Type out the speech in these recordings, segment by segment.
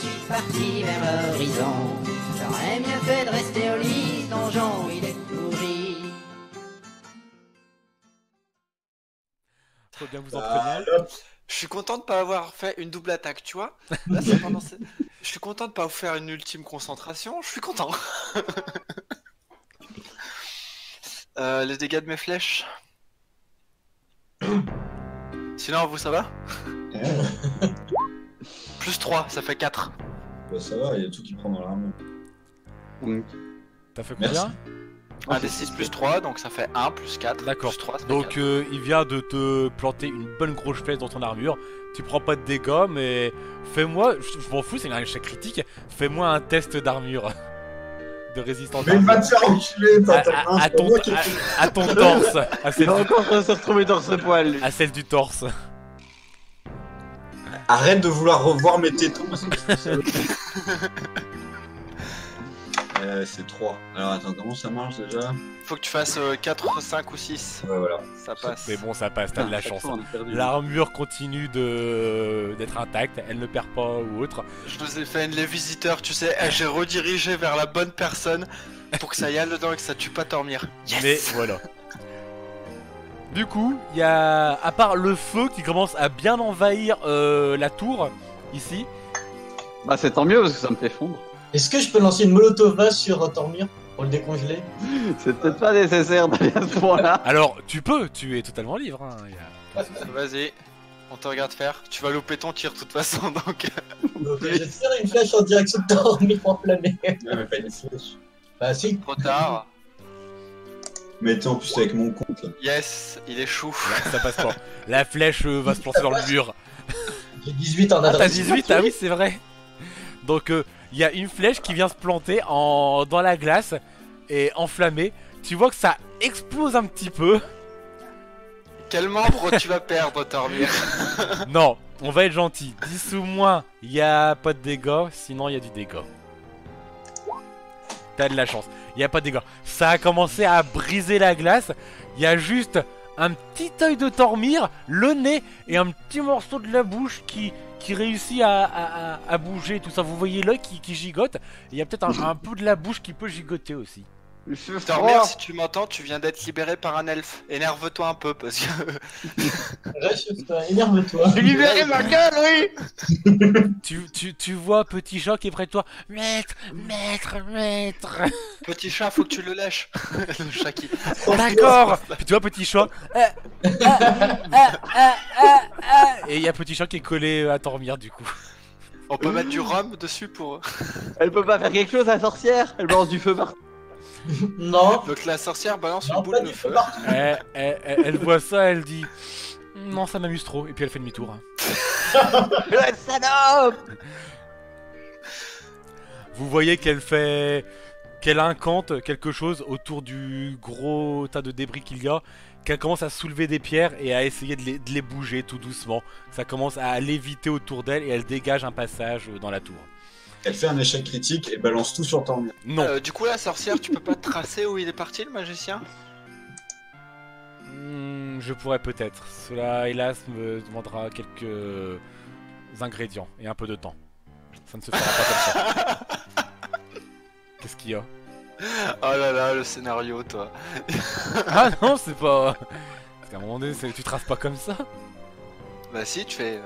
suis parti vers l'horizon. J'aurais mieux fait de rester au lit, donjon, il est pourri. Faut bien que vous en preniez. Je suis content de pas avoir fait une double attaque, tu vois. Là, c'est pendant je suis content de pas vous faire une ultime concentration, je suis content. Les dégâts de mes flèches. Sinon, vous, ça va? Plus 3, ça fait 4. Bah, ça va, il y a tout qui prend dans l'armure. T'as fait Merci. combien? 1 des 6 plus 3, donc ça fait 1 plus 4. D'accord. Plus 3, ça fait Donc 4. il vient de te planter une bonne grosse flèche dans ton armure. Tu prends pas de dégâts, mais fais-moi, je m'en fous, c'est un échec critique. Fais-moi un test d'armure. De résistance. Mais va te faire enculer, À ton torse. Il va encore se retrouver dans ce poil, lui. À celle du torse. Arrête de vouloir revoir mes tétons. C'est 3. Alors attends, comment ça marche déjà? Faut que tu fasses 4, 5 ou 6. Ouais, voilà. Ça passe. Mais bon, ça passe, t'as de la Chaque chance. fois, on a perdu. L'armure continue d'être intacte, elle ne perd pas ou autre. Je nous ai fait les visiteurs, tu sais, j'ai redirigé vers la bonne personne pour que ça y aille dedans et que ça tue pas Tormir. Yes. Mais voilà. Du coup, il y a, à part le feu qui commence à bien envahir la tour, ici. Bah, c'est tant mieux parce que ça me fait fondre. Est-ce que je peux lancer une molotova sur Tormir pour le décongeler? C'est peut-être pas nécessaire d'aller à ce point-là. Alors, tu peux, tu es totalement libre. Hein. Vas-y, on te regarde faire. Tu vas louper ton tir de toute façon, donc... Donc, je vais faire une flèche en direction de Tormir enflammé. Ouais, mais pas une flèche. Bah si. Trop tard. Mais t'es en plus avec mon compte là. Yes, il échoue. Là, ça passe pas. La flèche va se planter dans le mur. J'ai 18 en Ah, adresse. t'as 18? Ah oui, c'est vrai. Donc, il y a une flèche qui vient se planter dans la glace et enflammée. Tu vois que ça explose un petit peu. Quel membre tu vas perdre, Tormir? Non, on va être gentil. 10 ou moins, il n'y a pas de dégâts. Sinon, il y a du dégât. T'as de la chance. Il n'y a pas de dégâts. Ça a commencé à briser la glace. Il y a juste un petit œil de Tormir, le nez et un petit morceau de la bouche qui réussit à bouger. Tout ça, vous voyez l'œil qui gigote. Il y a peut-être un peu de la bouche qui peut gigoter aussi. Il fait Tormir, froid. si tu m'entends, tu viens d'être libéré par un elfe. Énerve-toi un peu, parce que... Réchauffe-toi, énerve-toi. J'ai libéré ma gueule, oui. Tu vois petit chat qui est près de toi. Maître. Petit chat, faut que tu le lèches. Le chat qui... D'accord. Puis tu vois petit chat. Et il y a petit chat qui est collé à Tormir du coup. On peut mettre du rhum dessus pour... Elle peut pas faire quelque chose, la sorcière. Elle balance du feu partout. Non. Donc la sorcière balance Non, une boule pas de du feu. feu partout. Elle voit ça, elle dit non, ça m'amuse trop. Et puis elle fait demi-tour. Le salope. Vous voyez qu'elle incante quelque chose autour du gros tas de débris qu'il y a, qu'elle commence à soulever des pierres et à essayer de les bouger tout doucement. Ça commence à léviter autour d'elle et elle dégage un passage dans la tour. Elle fait un échec critique et balance tout sur Tormir. Non. Du coup, la sorcière, tu peux pas tracer où il est parti, le magicien? Je pourrais peut-être. Cela, hélas, me demandera quelques ingrédients et un peu de temps. Ça ne se fera pas comme ça. Qu'est-ce qu'il y a? Oh là là, le scénario, toi. Ah non, c'est pas... Parce qu'à un moment donné, tu traces pas comme ça. Bah si, tu fais...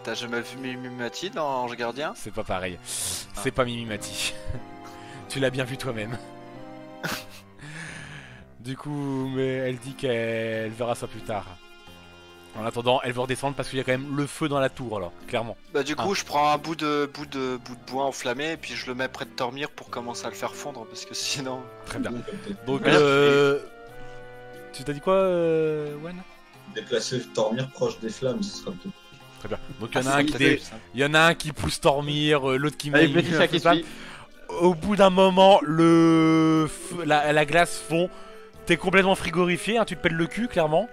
T'as jamais vu Mimimati dans Ange Gardien? C'est pas pareil. C'est pas Mimimati. Tu l'as bien vu toi-même. Du coup, mais elle dit qu'elle verra ça plus tard. En attendant, elle veut redescendre parce qu'il y a quand même le feu dans la tour, alors, clairement. Bah du coup, je prends un bout de bois enflammé et puis je le mets près de Tormir pour commencer à le faire fondre parce que sinon... Très bien. Donc, Merci. tu t'as dit quoi, Wen? Déplacer Tormir proche des flammes, ce sera tout. Très bien. Donc il y en a un qui pousse Tormir, l'autre qui Avec met petit chat qui suit. Au bout d'un moment, la glace fond. T'es complètement frigorifié, hein, tu te pèles le cul, clairement.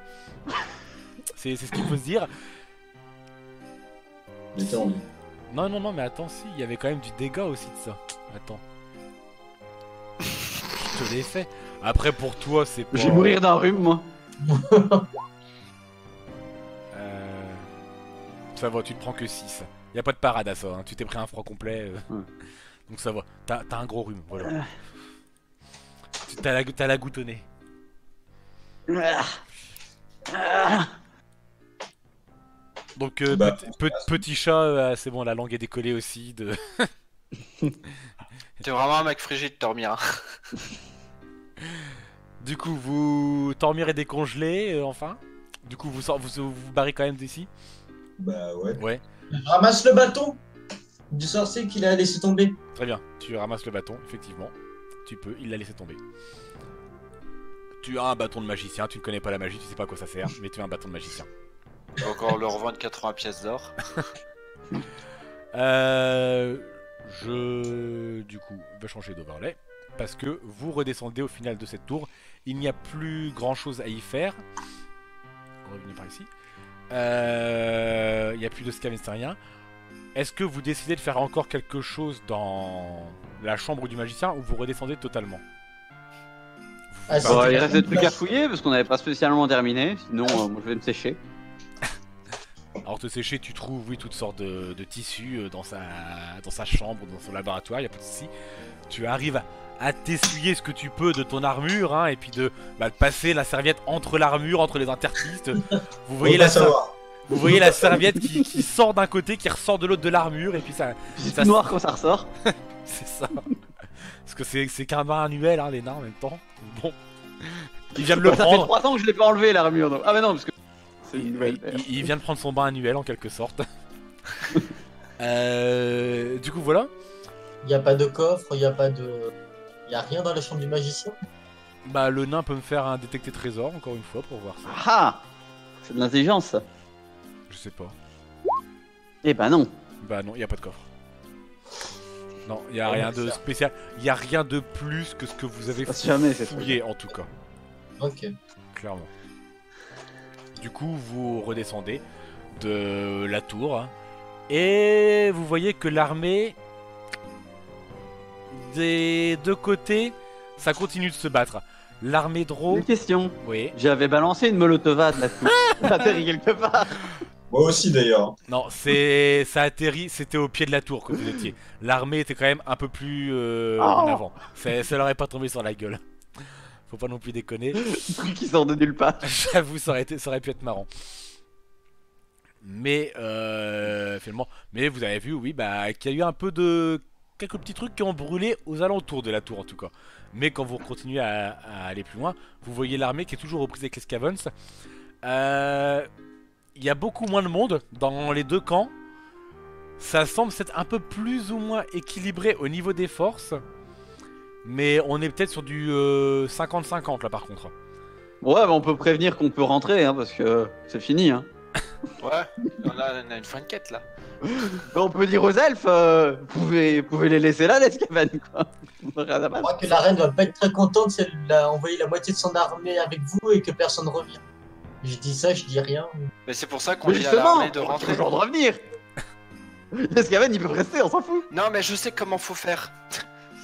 C'est ce qu'il faut se dire. Mais t'es en vie. Non, mais attends, si, il y avait quand même du dégât aussi de ça. Attends. Je te l'ai fait. Après, pour toi, c'est pas... Je vais mourir d'un rhume, moi. Ça va, tu te prends que 6. Y a pas de parade à ça, hein. Tu t'es pris un froid complet. Ouais. Donc ça va. T'as un gros rhume, voilà. T'as la goutte au nez. Donc Bah, petit chat, c'est bon, la langue est décollée aussi. T'es vraiment un mec frigide, Tormir. Du coup, Tormir est décongelé, enfin. Du coup, vous barrez quand même d'ici. Bah ouais. Ouais, Ramasse le bâton du sorcier qu'il a laissé tomber. très bien. Tu ramasses le bâton, effectivement. Tu peux, il l'a laissé tomber. Tu as un bâton de magicien, tu ne connais pas la magie, tu sais pas à quoi ça sert, mais tu as un bâton de magicien. Je vais encore le revendre 80 pièces d'or. Du coup, vais changer d'overlay. Parce que vous redescendez au final de cette tour. Il n'y a plus grand chose à y faire. Revenez par ici. Il n'y a plus de scavenge, rien. Est-ce que vous décidez de faire encore quelque chose dans la chambre du magicien ou vous redescendez totalement? Ah, Bon, c'était il la reste des fin de trucs à la- fouiller parce qu'on n'avait pas spécialement terminé. Sinon, moi je vais me sécher. Alors te sécher, tu trouves oui toutes sortes de tissus dans sa chambre, dans son laboratoire, il n'y a pas de souci. Tu arrives à t'essuyer ce que tu peux de ton armure, hein, et puis de passer la serviette entre l'armure, entre les interstices. Vous voyez, Faut pas savoir. vous voyez la serviette qui sort d'un côté, qui ressort de l'autre de l'armure, et puis ça... C'est Ça tout noir quand ça ressort. C'est ça. Parce que c'est qu'un bain annuel, hein, les nains en même temps. Bon. Il vient de le Ça fait prendre. 3 ans que je l'ai pas enlevé l'armure. Donc... Ah bah non, parce que c'est une nouvelle. Il vient de prendre son bain annuel en quelque sorte. Du coup voilà. Il n'y a pas de coffre, il n'y a pas de. Il n'y a rien dans la chambre du magicien. Bah le nain peut me faire un détecter trésor encore une fois pour voir ça. Ah, c'est de l'intelligence ça. Je sais pas. Eh bah non. Bah non, il y a pas de coffre. Non, il y a rien de spécial. Il y a rien de plus que ce que vous avez Passe jamais cette fouillé en tout cas, Ok. clairement. Du coup, vous redescendez de la tour hein, et vous voyez que l'armée des deux côtés, ça continue de se battre. L'armée Drow, Une question. oui. J'avais balancé une molotovade là-dessous. Ça atterrit quelque part. Moi aussi d'ailleurs. Non, ça atterrit, c'était au pied de la tour que vous étiez. L'armée était quand même un peu plus en avant. Ça leur est pas tombé sur la gueule. Faut pas non plus déconner. Un truc qui sort de nulle part. J'avoue, ça aurait pu être marrant. Mais finalement, mais vous avez vu, oui, bah, qu'il y a eu un peu de quelques petits trucs qui ont brûlé aux alentours de la tour en tout cas. Mais quand vous continuez à aller plus loin, vous voyez l'armée qui est toujours reprise avec les Scavens. Il y a beaucoup moins de monde dans les deux camps. Ça semble s'être un peu plus ou moins équilibré au niveau des forces. Mais on est peut-être sur du 50-50 là par contre. Ouais, bah on peut prévenir qu'on peut rentrer, hein, parce que c'est fini. Hein. Ouais, on a une fin de quête là. Bah, on peut dire aux elfes, vous pouvez les laisser là, les Skaven, quoi. Rien à Je battre. crois que la reine va pas être très contente si elle a envoyé la moitié de son armée avec vous et que personne revient. Je dis ça, je dis rien. Mais c'est pour ça qu'on Mais dit à justement, l'armée de on a rentrer. toujours de revenir. Les Skaven, ils peuvent rester, on s'en fout. Non, mais je sais comment faut faire.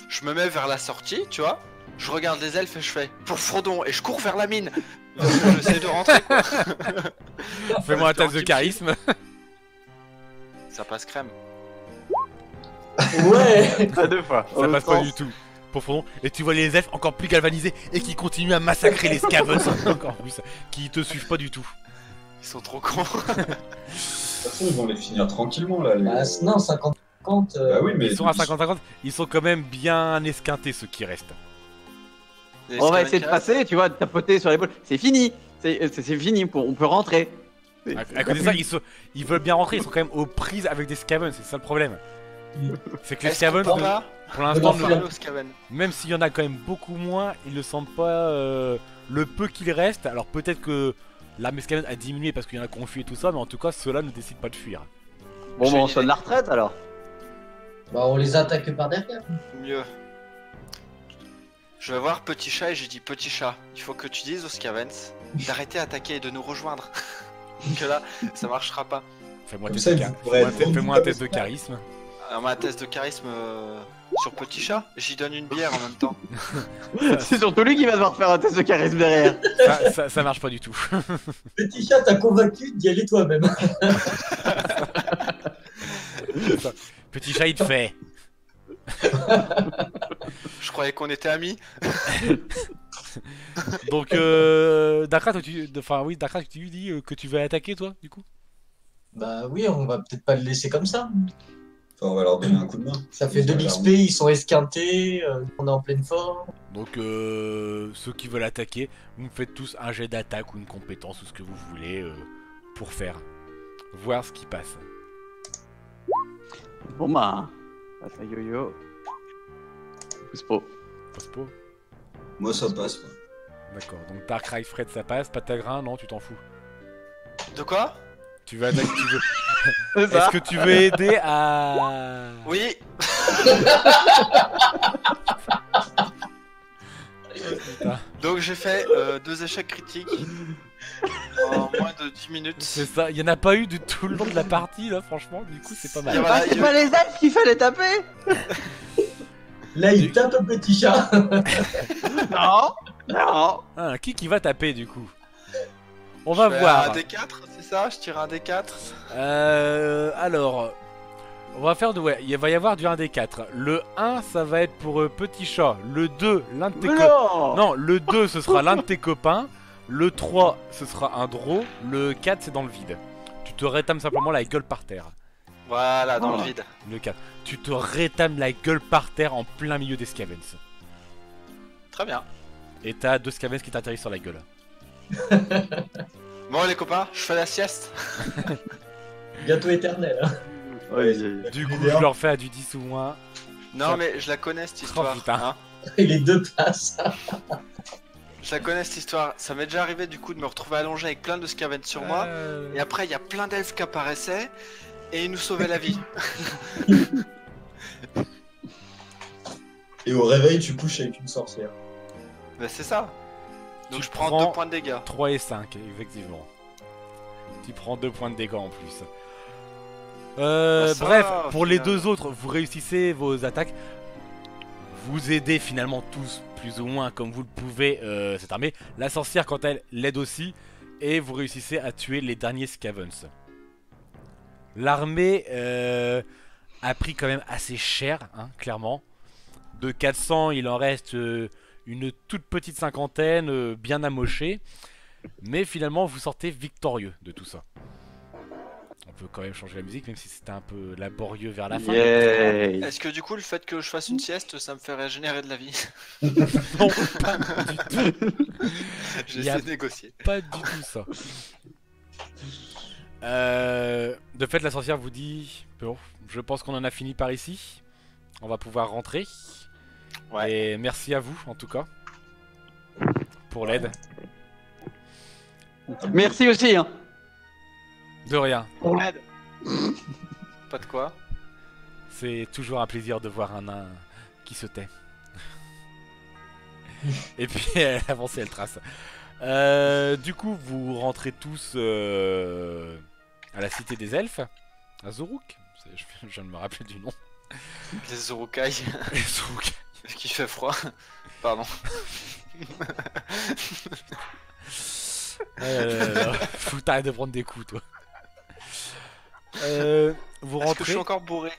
Je me mets vers la sortie, tu vois. Je regarde les elfes et je fais pour Frodon et je cours vers la mine. J'essaie de rentrer quoi. Fais-moi un test de charisme. Ça passe crème. Ouais. À 2 fois. Ça passe pas du tout. Profond. Et tu vois les elfes encore plus galvanisés et qui continuent à massacrer les Scavens encore plus. Qui te suivent pas du tout. Ils sont trop cons. De toute façon, ils vont les finir tranquillement là. Bah, non, 50-50. Bah oui, mais Ils sont à 50-50. Ils sont quand même bien esquintés ceux qui restent. Les On va Skaven essayer de qui restent. passer, tu vois, de tapoter sur l'épaule. C'est fini. C'est fini, on peut rentrer. À côté de ça, ils veulent bien rentrer. Ils sont quand même aux prises avec des Scavens. C'est ça le problème. C'est que les Est-ce qu'on Scavens, peut pas pour l'instant, Non, parler aux Skaven. même s'il y en a quand même beaucoup moins, ils ne sentent pas le peu qu'il reste. Alors peut-être que l'armée Skaven a diminué parce qu'il y en a qui ont fui et tout ça, mais en tout cas, ceux-là ne décident pas de fuir. Bon, J'ai bah, on une sonne idée. la retraite alors. Bah, on les attaque par derrière. Mieux. Je vais voir Petit Chat et j'ai dit Petit Chat, il faut que tu dises aux Scavens d'arrêter d'attaquer et de nous rejoindre. Que là, ça marchera pas. Fais-moi un Comme test ça, de vous pourrez être fais-moi un test de charisme. Alors, ma test de charisme sur Petit Chat, j'y donne une bière en même temps. C'est surtout lui qui va devoir faire un test de charisme derrière. Ça marche pas du tout. Petit chat, t'as convaincu d'y aller toi-même. Ça. Petit chat, il te fait. Je croyais qu'on était amis. Donc, Dakra, Dakra, tu lui dis que tu veux attaquer, toi, du coup? Bah oui, on va peut-être pas le laisser comme ça. Enfin, on va leur donner un coup de main. Ça fait de l'XP, ils sont esquintés, on est en pleine forme. Donc, ceux qui veulent attaquer, vous me faites tous un jet d'attaque ou une compétence ou ce que vous voulez pour faire. Voir ce qui passe. Bon bah, passe à yo-yo. Pousse pas. Passe pas. Moi, ça passe. Moi. D'accord, donc Darkrai Fred ça passe, Patagrin, non, tu t'en fous. De quoi? Tu veux attaquer, tu veux. C'est Est-ce ça. que tu veux aider à. Oui. Putain. Donc j'ai fait 2 échecs critiques en moins de 10 minutes. C'est ça, il y en a pas eu du tout le long de la partie là, franchement, du coup c'est pas Et mal. voilà, Ah, c'est pas les elfes qu'il fallait taper. Là, il tape un petit chat. Non. Non. Ah, qui va taper du coup? On je va fais voir. un D4, c'est ça? Je tire un D4. Alors, on va faire de. Ouais, il va y avoir du 1d4. Le 1, ça va être pour Petit Chat. Le 2, l'un de tes copains. Non. Non, le 2, ce sera l'un de tes copains. Le 3, ce sera un draw. Le 4, c'est dans le vide. Tu te rétames simplement la gueule par terre. Voilà, dans Oh. le vide. Le 4. Tu te rétames la gueule par terre en plein milieu des Scavens. Très bien. Et t'as 2 Scavens qui t'atterrissent sur la gueule. Bon les copains, je fais la sieste. Gâteau éternel. Hein. Ouais, Du coup, je leur fais à du 10 ou moins. Non Ça- mais je la connais cette histoire. putain. hein. Et les deux passent. Je la connais cette histoire. Ça m'est déjà arrivé du coup de me retrouver allongé avec plein de scavens sur moi. Et après il y a plein d'elfes qui apparaissaient et ils nous sauvaient la vie. Et au réveil, tu couches avec une sorcière. Bah c'est ça. Donc Tu je prends prends 2 points de dégâts. 3 et 5, effectivement. Tu prends 2 points de dégâts en plus. Bah, ça bref, va, au pour les final. 2 autres, vous réussissez vos attaques. Vous aidez finalement tous, plus ou moins comme vous le pouvez, cette armée. La sorcière, quant à elle, l'aide aussi. Et vous réussissez à tuer les derniers Scavens. L'armée a pris quand même assez cher, hein, clairement. De 400, il en reste une toute petite cinquantaine, bien amochée. Mais finalement, vous sortez victorieux de tout ça. On peut quand même changer la musique, même si c'était un peu laborieux vers la fin. Yay. Est-ce que du coup le fait que je fasse une sieste ça me fait régénérer de la vie? Non, pas du tout. J'essaie de négocier. Pas du tout ça. De fait, la sorcière vous dit bon, je pense qu'on en a fini par ici. On va pouvoir rentrer. Ouais. Et merci à vous, en tout cas, pour l'aide. Merci aussi, hein. De rien. Pour l'aide. Pas de quoi. C'est toujours un plaisir de voir un nain qui se tait. Et puis elle avance et elle trace. Du coup, vous rentrez tous à la cité des elfes, à Zoruk. Je viens de me rappeler du nom. Les Zorukai Zoruk. qui fait froid. Pardon. Faut t'arrêter de prendre des coups, toi. Vous Est-ce que je rentrez suis encore bourré?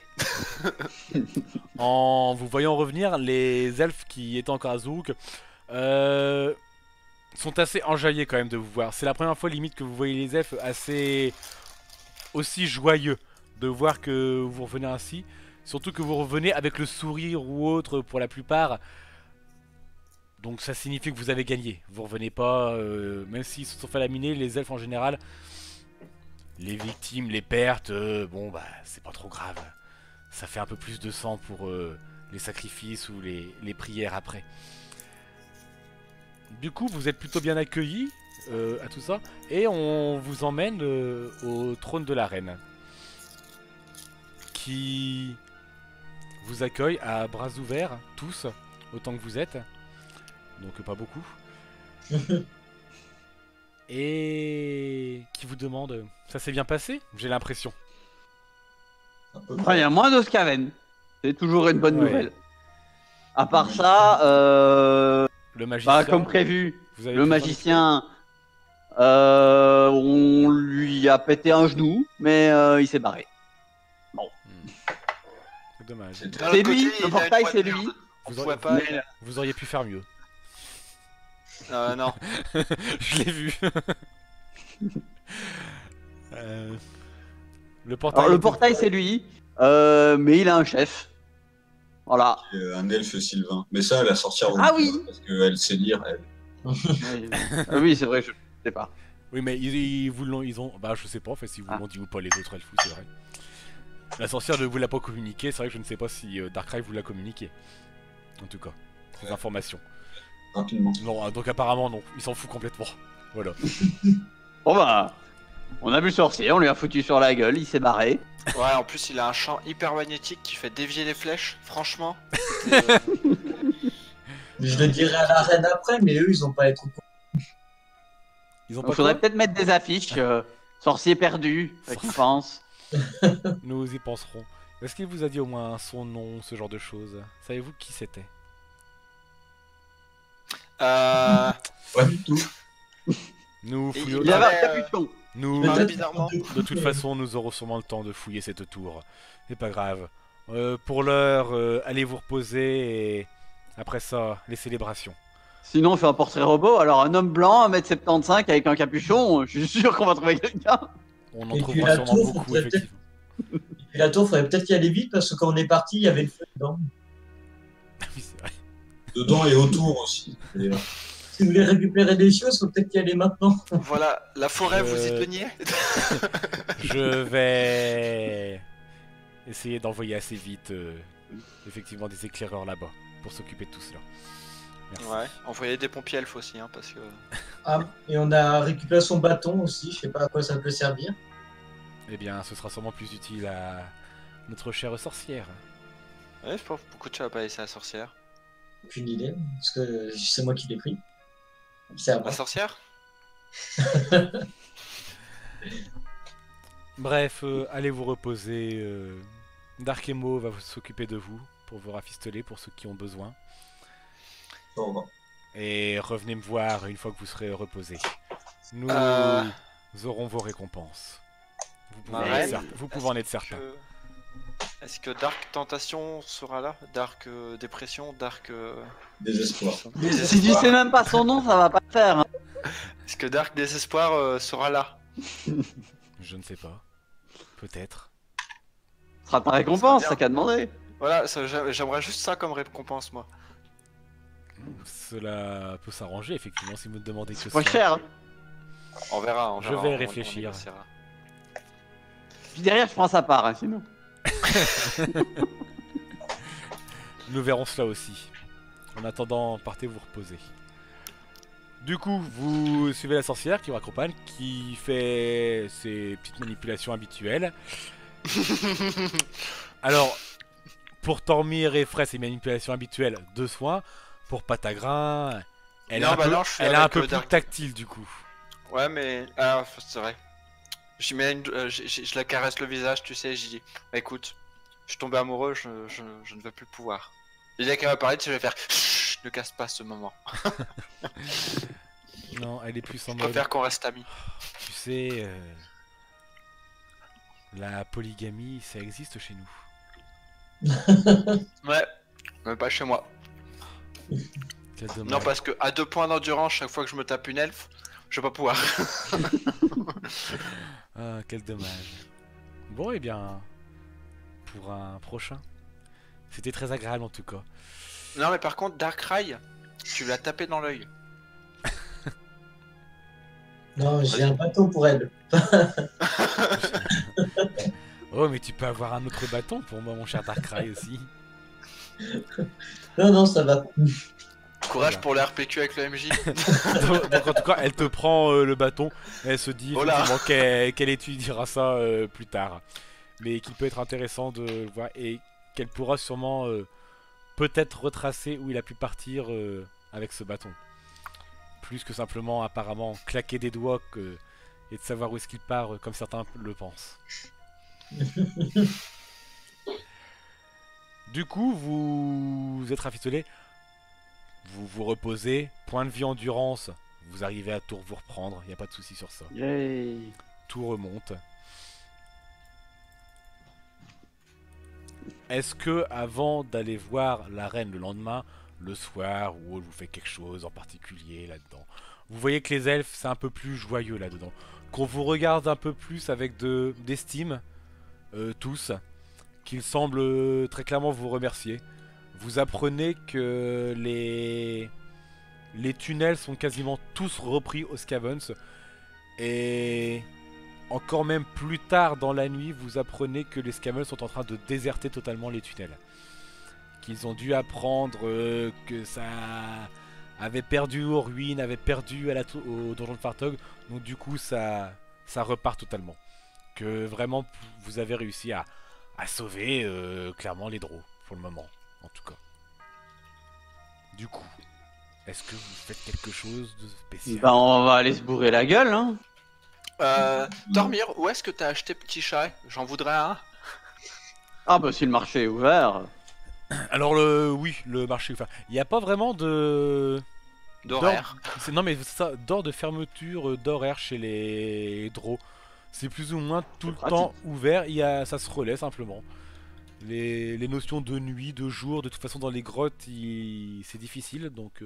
en vous voyant revenir, les elfes qui étaient encore à Zoruk sont assez enjaillés quand même de vous voir. C'est la première fois limite que vous voyez les elfes assez aussi joyeux de voir que vous revenez ainsi. Surtout que vous revenez avec le sourire ou autre pour la plupart. Donc ça signifie que vous avez gagné. Vous revenez pas, même s'ils se sont fait laminer, les elfes en général, les victimes, les pertes, bon bah c'est pas trop grave. Ça fait un peu plus de sang pour les sacrifices ou les prières après. Du coup vous êtes plutôt bien accueillis à tout ça. Et on vous emmène au trône de la reine. Qui vous accueille à bras ouverts, tous, autant que vous êtes. Donc pas beaucoup. Et qui vous demande, ça s'est bien passé? J'ai l'impression. Un peu Enfin, il y a moins de Skaven. C'est toujours une bonne Ouais. nouvelle. À part ça, Le magicien. bah, comme prévu, vous avez le pu magicien, on lui a pété un genou, mais il s'est barré. Hmm. C'est dommage. C'est D'un C'est autre lui, côté, le il a portail, une c'est voiture. lui. On Vous pouvait auriez- pas. Mais- Vous auriez pu faire mieux. Non. Je l'ai vu. Euh, Le portail. Alors le était- portail c'est lui, mais il a un chef. Voilà. un elfe Sylvain. Mais ça, la sorcière, Ah vous le oui. direz, parce qu'elle sait lire, elle. Ah oui, c'est vrai, je sais pas. Oui, mais ils vous l'ont. Ils ont. Bah, je sais pas en fait si vous Ah. l'ont dit ou pas les autres elfes, c'est vrai. La sorcière ne vous l'a pas communiqué, c'est vrai que je ne sais pas si Darkrai vous l'a communiqué. En tout cas, ces informations. Rapidement. Non, donc apparemment non, il s'en fout complètement. Voilà. Bon bah, on a vu le sorcier, on lui a foutu sur la gueule, il s'est barré. Ouais, en plus, il a un champ hyper magnétique qui fait dévier les flèches. Franchement. c'était, Je le dirai à la reine après, mais eux, ils ont pas à être au courant. Ils ont Il pas faudrait quoi peut-être mettre des affiches, sorcier perdu, qui pense. Nous y penserons. Est-ce qu'il vous a dit au moins son nom, ce genre de choses? Savez-vous qui c'était? Euh... Pas du tout. Nous Et fouillons. Il avait un avait, capuchon. Nous, Peut-être- Peut-être bizarrement. de toute façon, nous aurons sûrement le temps de fouiller cette tour. C'est pas grave. Pour l'heure, allez vous reposer et après ça, les célébrations. Sinon on fait un portrait robot, alors un homme blanc, 1m75 avec un capuchon, je suis sûr qu'on va trouver quelqu'un. On en Et puis trouvera la sûrement tour, beaucoup, faudrait peut-être- effectivement. Et la tour, faudrait peut-être y aller vite parce que quand on est parti, il y avait le feu dedans. Oui, c'est vrai. Dedans et autour aussi. d'ailleurs. Si vous voulez récupérer des choses, faut peut-être y aller maintenant. Voilà, la forêt, vous y teniez. Je vais essayer d'envoyer assez vite, effectivement, des éclaireurs là-bas pour s'occuper de tout cela. Merci. Ouais, envoyer des pompiers elfes aussi, hein, parce que. Ah, et on a récupéré son bâton aussi, je sais pas à quoi ça peut servir. Eh bien, ce sera sûrement plus utile à notre chère sorcière. Ouais, je pense pourquoi tu vas pas laisser la sorcière. Aucune idée, parce que c'est moi qui l'ai pris. C'est à moi. La sorcière? Bref, allez vous reposer. Dark Emo va s'occuper de vous pour vous rafistoler pour ceux qui ont besoin. Au revoir. Et revenez me voir une fois que vous serez reposé. Nous Euh. aurons vos récompenses. Vous pouvez, Ma en être reine, certain- vous pouvez en être certain. Est-ce que Dark Tentation sera là? Dark Dépression? Dark. Désespoir. Si tu sais même pas son nom, ça va pas le faire. Hein. Est-ce que Dark Désespoir sera là? Je ne sais pas. Peut-être. Ce sera ta récompense, Ça ça va qu'à demander. Voilà, j'aimerais juste ça comme récompense, moi. Cela peut s'arranger, effectivement, si vous me demandez que C'est ça. pas cher. Hein. On verra, Je vais réfléchir. négociera. Puis derrière, je prends sa part, hein, sinon. Nous verrons cela aussi. En attendant, partez vous reposer. Du coup, vous suivez la sorcière qui vous accompagne, qui fait ses petites manipulations habituelles. Alors, pour Tormir et Frey, ses manipulations habituelles de soins. Pour Patagrin, elle est Non, un bah peu, non, je suis elle est un avec, peu plus Dark. tactile du coup. Ouais, mais. Ah, c'est vrai. Je la caresse le visage, tu sais, j'y dis. Bah, écoute, je suis tombé amoureux, je ne veux plus le pouvoir. Et dès qu'elle va parler, je vais faire. Chut, ne casse pas ce moment. Non, elle est plus en Je mode. préfère qu'on reste amis. Tu sais, la polygamie, ça existe chez nous. Ouais, mais pas chez moi. Quel dommage. Non, parce que à 2 points d'endurance, chaque fois que je me tape une elfe, je vais pas pouvoir. Ah, quel dommage. Bon, eh bien, pour un prochain. C'était très agréable en tout cas. Non, mais par contre, Darkrai, tu l'as tapé dans l'œil. Non, j'ai un bâton pour elle. Oh, mais tu peux avoir un autre bâton pour moi, mon cher Darkrai aussi. Non, non, ça va. Courage Voilà. pour le RPQ avec le MJ. donc, en tout cas, elle te prend le bâton et elle se dit Oh là. effectivement qu'elle étudiera ça plus tard. Mais qu'il peut être intéressant de le voir et qu'elle pourra sûrement peut-être retracer où il a pu partir avec ce bâton. Plus que simplement apparemment claquer des doigts et de savoir où est-ce qu'il part comme certains le pensent. Du coup, vous êtes rafistolé, vous vous reposez, point de vie endurance, vous arrivez à tout vous reprendre, il n'y a pas de souci sur ça. Yay. Tout remonte. est-ce que avant d'aller voir la reine le lendemain, le soir, ou vous faites quelque chose en particulier là-dedans? Vous voyez que les elfes, c'est un peu plus joyeux là-dedans. Qu'on vous regarde un peu plus avec d'estime, tous, qu'ils semblent très clairement vous remercier. Vous apprenez que les tunnels sont quasiment tous repris aux Scavens. Et encore même plus tard dans la nuit, vous apprenez que les Scavens sont en train de déserter totalement les tunnels. Qu'ils ont dû apprendre que ça avait perdu aux ruines, avait perdu au donjon de Fartog. Donc du coup, ça repart totalement. Que vraiment, vous avez réussi à sauver clairement les Drôs, pour le moment, en tout cas. Du coup, est-ce que vous faites quelque chose de spécial? Bah on va aller se bourrer la gueule, hein. Dormir, où est-ce que t'as acheté petit chat? J'en voudrais un. Ah bah si le marché est ouvert. Alors oui, le marché. Enfin, il n'y a pas vraiment D'horaire. Non mais ça, d'heure de fermeture, d'horaire chez les Drôs. C'est plus ou moins tout le temps ouvert. Ça se relaie simplement. Les notions de nuit, de jour, de toute façon dans les grottes, c'est difficile. Donc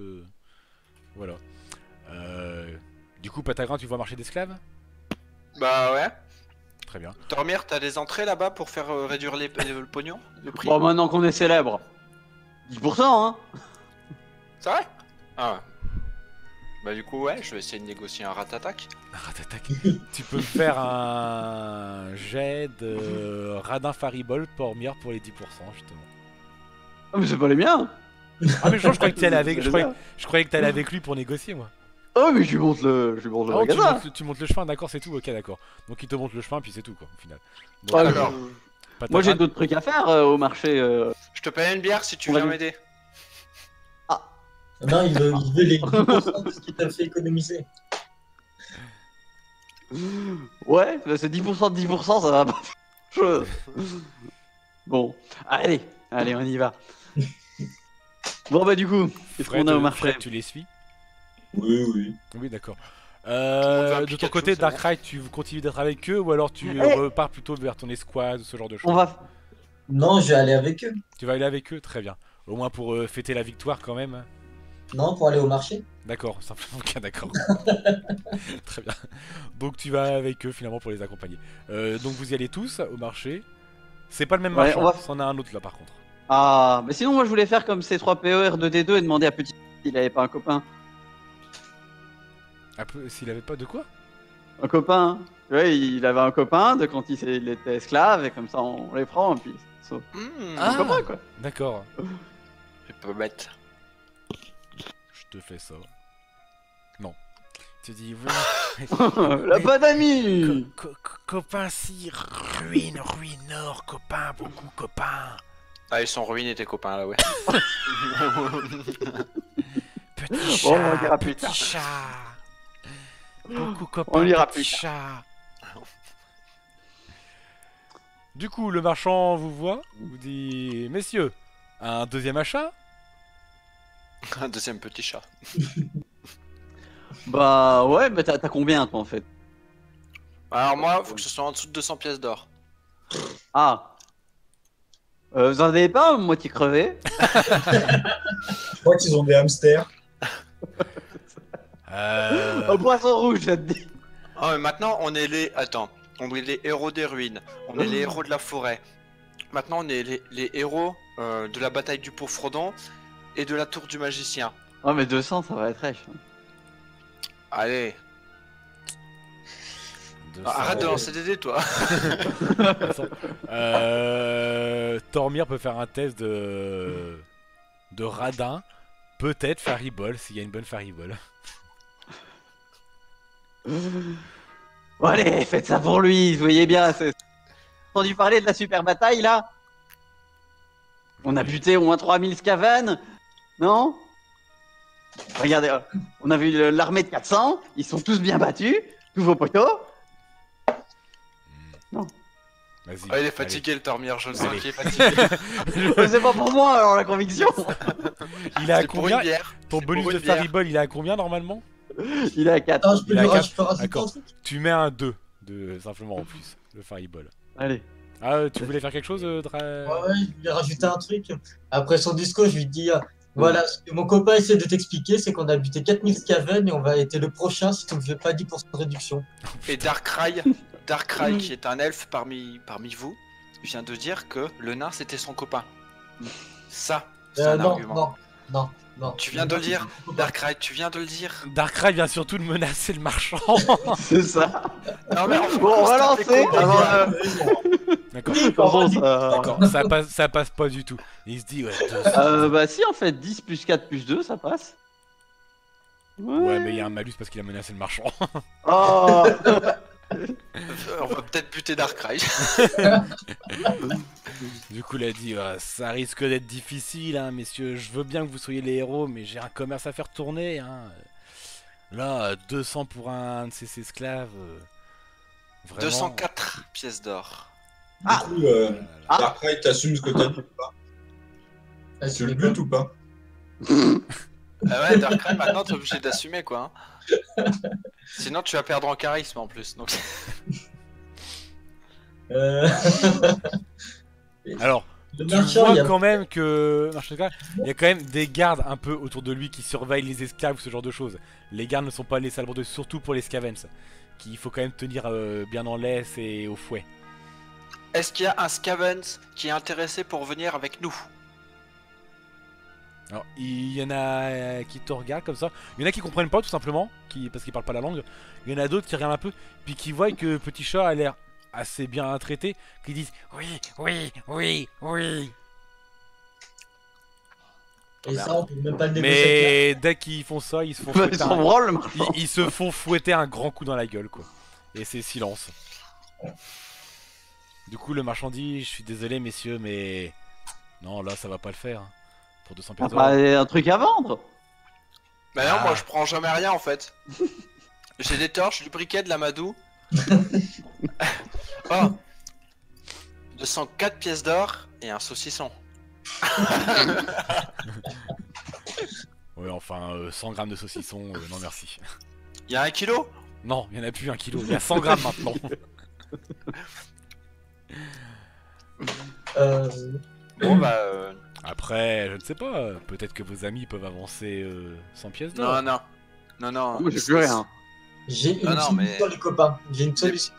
voilà. Du coup, Patagrin, tu vois marché d'esclaves? Bah ouais. Très bien. Dormir, t'as des entrées là-bas pour faire réduire le pognon, le prix? Bon maintenant qu'on est célèbre. 10%, hein. C'est vrai? Ah ouais. Bah du coup ouais, je vais essayer de négocier un rat-attaque. Ratatac. Tu peux faire un jet de radin faribol pour Mir pour les 10% justement. Ah mais c'est pas les miens. Ah mais je croyais que t'allais avec, je croyais que t'allais avec lui pour négocier moi. Oh mais je lui montre le Ah, magasin. tu montes le chemin, d'accord, c'est tout, ok d'accord. Donc il te montre le chemin puis c'est tout quoi au final. Donc, Ouais, alors, je- Moi j'ai d'autres trucs à faire au marché. Je te paye une bière si tu On va viens lui- m'aider. Non, il veut les 10% de ce qu'il t'a fait économiser. Ouais, bah, c'est 10% de 10%, ça va pas faire chose. Bon, allez, on y va. Bon bah du coup, qu'est-ce qu'on a au marché? Fred, tu les suis? Oui, oui. Oui d'accord. monde veut un De ton Pikachu, côté, c'est bon. Darkrai, tu continues d'être avec eux ou alors tu Eh repars plutôt vers ton escouade, ce genre de choses? On va. Non, je vais aller avec eux. Tu vas aller avec eux? Très bien. Au moins pour fêter la victoire quand même. Non, pour aller au marché. D'accord, simplement, ok, d'accord. Très bien. Donc tu vas avec eux finalement pour les accompagner. Donc vous y allez tous au marché. C'est pas le même Ouais, marchand, on va- c'en a un autre là par contre. Ah, mais sinon moi je voulais faire comme C3PO R2D2 et demander à Petit s'il avait pas un copain. Un peu, s'il avait pas de quoi? Un copain. Ouais, il avait un copain de quand il était esclave et comme ça on les prend et puis c'est Ah. un copain quoi. D'accord, C'est pas bête. je te fais ça. Non. Tu dis, voilà. La bonne amie. Copain si, ruine nord, copain, beaucoup copain. Ah ils sont ruinés tes copains là ouais. Petit Bon, on dira plus petit tard. chat. Beaucoup copain, On lira petit plus tard. chat. Du coup, le marchand vous voit, vous dit, messieurs, un deuxième achat? Un deuxième petit chat. Bah ouais, mais t'as combien toi en fait? Alors moi, faut que ce soit en dessous de 200 pièces d'or. Ah. Vous en avez pas, moitié crevé? Je crois qu'ils ont des hamsters. Un poisson rouge, ça te dit. Ah mais maintenant on est les... Attends. On est les héros des ruines. On est les héros de la forêt. Maintenant on est les héros de la bataille du pauvre Frodon et de la tour du magicien. Oh mais 200 ça va être rêche. Allez. Arrête de lancer des dés toi. Tormir peut faire un test de radin. Peut-être Faribol s'il y a une bonne Faribol. Bon allez, faites ça pour lui, vous voyez bien. Entendu parler de la super bataille là? On a buté au moins 3000 Scaven, non? Regardez, on a vu l'armée de 400, ils sont tous bien battus, tous vos poteaux. Vas-y. Ah, il est fatigué le Tormir, je le sens Allez. qu'il est fatigué. Mais c'est pas pour moi alors la conviction. Il est à C'est pour combien? une bière. Ton C'est bonus pour de une bière. Faribol, il est à combien normalement? Il est à 4. Attends, je peux Il a lui quatre. je peux rajouter D'accord. un truc. Tu mets un 2 simplement en plus, le Faribol. Allez. Ah, tu voulais faire quelque chose, Ouais, je lui ai rajouté un truc. Après son discours, je lui dis voilà, ce que mon copain essaie de t'expliquer, c'est qu'on a buté 4000 Skaven et on va être le prochain si tu ne fais pas 10% de réduction. Et Darkrai, qui est un elfe parmi vous, vient de dire que le nain c'était son copain. Ça, c'est un Non, argument. non. Tu viens de le dire, Darkrai, tu viens de le dire. Darkrai vient surtout de menacer le marchand. C'est ça. Non mais Bon, on va lancer avant D'accord. Bon, ça... D'accord, ça passe pas du tout. Il se dit, ouais, Bah si, en fait, 10 plus 4 plus 2, ça passe. ouais, mais il y a un malus parce qu'il a menacé le marchand. Oh. on va peut-être buter Darkrai. Du coup, il a dit, ça risque d'être difficile, hein, messieurs. Je veux bien que vous soyez les héros, mais j'ai un commerce à faire tourner. Hein. Là, 200 pour un de ces esclaves. Vraiment... 204 pièces d'or. Du coup, Darkrai, t'assumes ce que t'as dit ou pas? Tu le butes ou pas? Ah ouais, Darkrai, maintenant t'es obligé d'assumer quoi. Hein. Sinon tu vas perdre en charisme en plus. Donc... Alors, Le tu marchand, vois il y a- quand même que il y a quand même des gardes un peu autour de lui qui surveillent les esclaves, ce genre de choses. Les gardes ne sont pas laissés à l'abandon, surtout pour les scavens, qu'il faut quand même tenir bien en laisse et au fouet. Est-ce qu'il y a un Scavens qui est intéressé pour venir avec nous? Alors, il y en a qui te regardent comme ça. Il y en a qui comprennent pas tout simplement, parce qu'ils parlent pas la langue. Il y en a d'autres qui regardent un peu, puis qui voient que Petit Chat a l'air assez bien traité, qui disent oui, oui, oui, oui. Et ça, on peut même pas le négocier. Mais dès qu'ils font ça, ils se font Ils fouetter s'en branlent, le marchand. ils se font fouetter un grand coup dans la gueule, quoi. Et c'est silence. Du coup, le marchand dit, je suis désolé, messieurs, mais non, là, ça va pas le faire. Hein. Pour 200 Ah pièces bah, d'or. un truc à vendre. Bah non, Ah. moi je prends jamais rien en fait. J'ai des torches, du briquet, de l'amadou. Oh 204 pièces d'or et un saucisson. Ouais, enfin, 100 grammes de saucisson, non merci. Il y a 1 kilo? Non, il y en a plus 1 kilo, il y a 100 grammes maintenant. Bon bah Après, je ne sais pas, peut-être que vos amis peuvent avancer 100 pièces d'or. non. Moi, j'ai plus rien. J'ai une Non, non, solution, mais- les copains. J'ai une solution.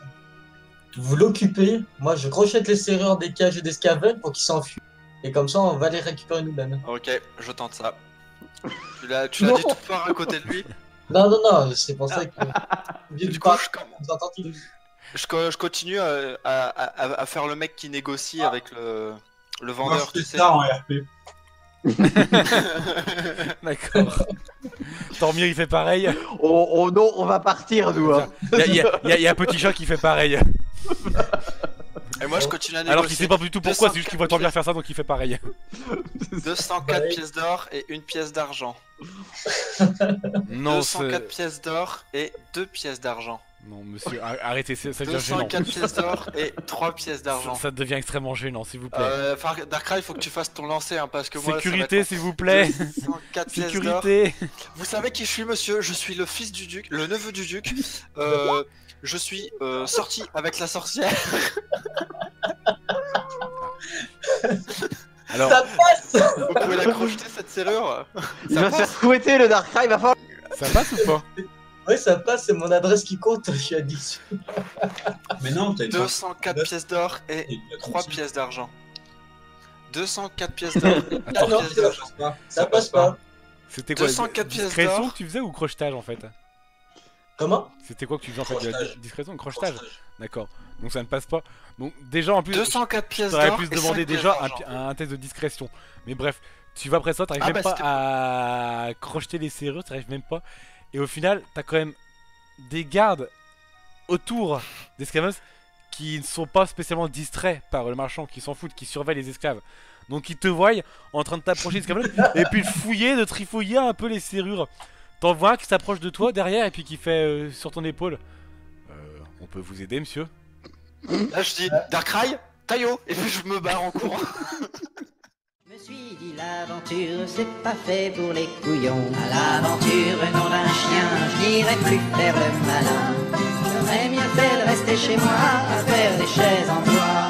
Vous l'occupez, moi je crochette les serrures des cages et des Skaven pour qu'ils s'enfuient. Et comme ça, on va les récupérer nous-mêmes. Ok, je tente ça. Tu l'as dit tout fort à côté de lui. Non, c'est pour ça que. Du coup, Vous entendez je continue à faire le mec qui négocie avec le Moi, vendeur, je tu fais sais. ça en RP. D'accord. Tormir, il fait pareil. Oh non, on va partir, nous. Hein. Il y a Petit Chat qui fait pareil. Et moi je continue à négocier. Alors qu'il sait pas du tout pourquoi, 204 c'est juste qu'il voit Tormir faire ça, donc il fait pareil. 204 Ouais. pièces d'or et 1 pièce d'argent. Non, 204 pièces d'or et 2 pièces d'argent. non, monsieur, arrêtez, ça devient gênant. 204 pièces d'or et 3 pièces d'argent. Ça devient extrêmement gênant, s'il vous plaît. Darkrai, il faut que tu fasses ton lancer hein, parce que moi. Sécurité, s'il vous plaît. 204 pièces d'or. Sécurité. Vous savez qui je suis, monsieur? Je suis le fils du duc, le neveu du duc. Je suis sorti avec la sorcière. Alors, Ça passe. Vous pouvez la crocheter cette serrure? Il Ça va se passe faire fouetter, le Darkrai, il va falloir... ça passe ou pas? Ouais, ça passe, c'est mon adresse qui compte, je suis à 10. Mais non, t'as une 204 pièces d'or et Et 3 pièces d'argent. 204 pièces d'or et Ah 3 non, pièces ça d'argent. Ça passe pas. C'était quoi? 204 pièces Discrétion d'or. que tu faisais ou crochetage en fait? Comment? C'était quoi que tu faisais en fait? De la Crochetage. discrétion ou crochetage? D'accord. Donc ça ne passe pas. Donc déjà en plus, 204 pièces t'aurais d'or pu et se demander 5 déjà pièces d'argent. un test de discrétion. Mais bref, tu vas après ça, t'arrives Ah, même bah, pas à crocheter les serrures, t'arrives même pas. Et au final, t'as quand même des gardes autour des esclaves qui ne sont pas spécialement distraits par le marchand, qui s'en foutent, qui surveillent les esclaves. Donc ils te voient en train de t'approcher des esclaves et puis de fouiller, de trifouiller un peu les serrures. T'en vois un qui s'approche de toi derrière et puis qui fait sur ton épaule. On peut vous aider, monsieur? Là je dis Darkrai, Taillot, et puis je me barre en courant. Je me suis dit l'aventure c'est pas fait pour les couillons. À l'aventure nom d'un chien, je n'irai plus faire le malin. J'aurais bien fait de rester chez moi à faire des chaises en bois.